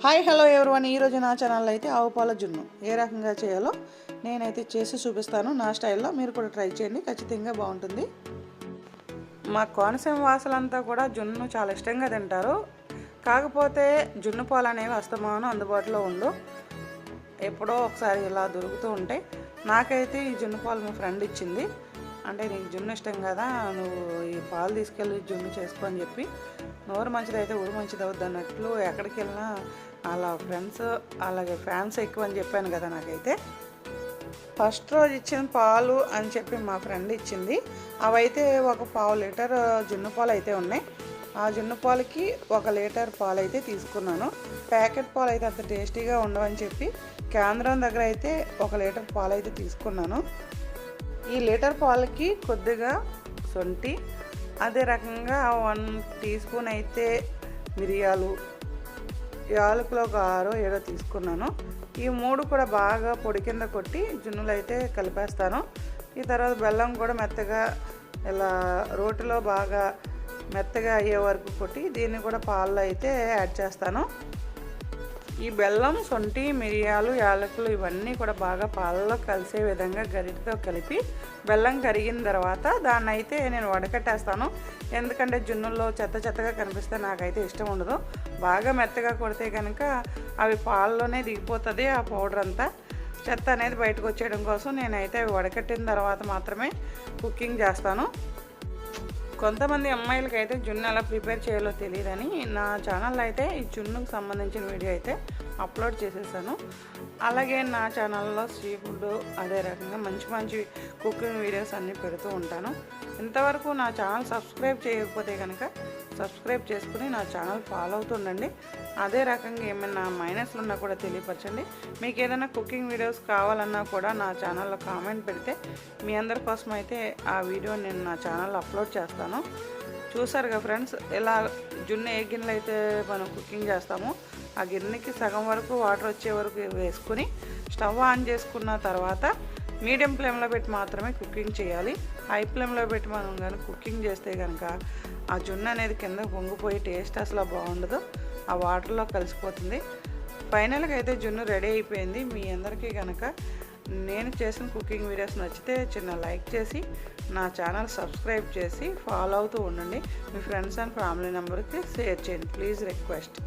Hi hello everyone, ఈరోజు నా ఛానల్లో అయితే ఆవు పాల జున్ను ఏ రకంగా చేయాలో నేనైతే చేసి చూపిస్తాను. నా స్టైల్లో మీరు కూడా ట్రై చేయండి, ఖచ్చితంగా బాగుంటుంది. మా కోనసీమ వాసులంతా కూడా జున్ను చాలా ఇష్టంగా తింటారు. కాకపోతే జున్ను పాలు అనేవి అస్తమానం అందుబాటులో ఉండు, ఎప్పుడో ఒకసారి ఇలా దొరుకుతూ ఉంటాయి. నాకైతే ఈ జున్ను పాలు మా ఫ్రెండ్ ఇచ్చింది. అంటే నీకు జున్ను ఇష్టం కదా, నువ్వు ఈ పాలు తీసుకెళ్ళి జున్ను చేసుకో అని చెప్పి, నోరు మంచిదైతే ఊరు మంచిది అవుద్ది అన్నట్లు ఎక్కడికి వెళ్ళినా అలా ఫ్రెండ్స్ అలాగే ఫ్యాన్స్ ఎక్కువ అని చెప్పాను కదా. నాకైతే ఫస్ట్ రోజు ఇచ్చిన పాలు అని చెప్పి మా ఫ్రెండ్ ఇచ్చింది. అవైతే ఒక పావు లీటర్ జున్ను పాలు అయితే ఉన్నాయి. ఆ జున్ను పాలకి 1 లీటర్ పాలు అయితే తీసుకున్నాను. ప్యాకెట్ పాలు అయితే అంత టేస్టీగా ఉండవని చెప్పి కేంద్రం దగ్గర అయితే 1 లీటర్ పాలు అయితే తీసుకున్నాను. ఈ లీటర్ పాలకి కొద్దిగా శొంఠి, అదే రకంగా 1 టీ స్పూన్ అయితే మిరియాలు, యాలకులు ఒక 6-7 తీసుకున్నాను. ఈ 3 కూడా బాగా పొడి కింద కొట్టి జున్నులు అయితే కలిపేస్తాను. ఈ తర్వాత బెల్లం కూడా మెత్తగా ఇలా రోటిలో బాగా మెత్తగా అయ్యే వరకు కొట్టి దీన్ని కూడా పాలలో అయితే యాడ్ చేస్తాను. ఈ బెల్లం, శొంఠి, మిరియాలు, యాలకులు ఇవన్నీ కూడా బాగా పాలలో కలిసే విధంగా గరిటతో కలిపి బెల్లం కరిగిన తర్వాత దాన్ని అయితే నేను వడకట్టేస్తాను. ఎందుకంటే జున్నుల్లో చెత్తగా కనిపిస్తే నాకైతే ఇష్టం ఉండదు. బాగా మెత్తగా కొడితే కనుక అవి పాలలోనే దిగిపోతుంది ఆ పౌడర్ అంతా. చెత్త అనేది బయటకు వచ్చేయడం కోసం నేనైతే అవి వడకట్టిన తర్వాత మాత్రమే కుకింగ్ చేస్తాను. కొంతమంది అమ్మాయిలకి అయితే జున్ను ఎలా ప్రిపేర్ చేయాలో తెలియదని నా ఛానల్లో అయితే ఈ జున్నుకు సంబంధించిన వీడియో అయితే అప్లోడ్ చేసేసాను. అలాగే నా ఛానల్లో సీ ఫుడ్, అదే రకంగా మంచి కుకింగ్ వీడియోస్ అన్నీ పెడుతూ ఉంటాను. ఇంతవరకు నా ఛానల్ సబ్స్క్రైబ్ చేయకపోతే కనుక సబ్స్క్రైబ్ చేసుకుని నా ఛానల్ ఫాలో అవుతుండండి. అదే రకంగా ఏమైనా మైనస్లు ఉన్నా కూడా తెలియపరచండి. మీకు ఏదైనా కుకింగ్ వీడియోస్ కావాలన్నా కూడా నా ఛానల్లో కామెంట్ పెడితే మీ అందరి కోసం అయితే ఆ వీడియో నేను నా ఛానల్లో అప్లోడ్ చేస్తాను. చూసారుగా ఫ్రెండ్స్, ఇలా జున్ను ఏ గిన్నెలు అయితే మనం కుకింగ్ చేస్తామో ఆ గిన్నెకి సగం వరకు వాటర్ వచ్చే వరకు వేసుకుని స్టవ్ ఆన్ చేసుకున్న తర్వాత మీడియం ఫ్లేమ్లో పెట్టి మాత్రమే కుకింగ్ చేయాలి. హై ఫ్లేమ్లో పెట్టి మనం కానీ కుకింగ్ చేస్తే కనుక ఆ జున్ను అనేది కింద పొంగిపోయి టేస్ట్ అసలు బాగుండదు, ఆ వాటర్లో కలిసిపోతుంది. ఫైనల్గా అయితే జున్ను రెడీ అయిపోయింది. మీ అందరికీ కనుక నేను చేసిన కుకింగ్ వీడియోస్ నచ్చితే చిన్న లైక్ చేసి నా ఛానల్ సబ్స్క్రైబ్ చేసి ఫాలో అవుతూ ఉండండి. మీ ఫ్రెండ్స్ అండ్ ఫ్యామిలీ మెంబర్కి షేర్ చేయండి, ప్లీజ్ రిక్వెస్ట్.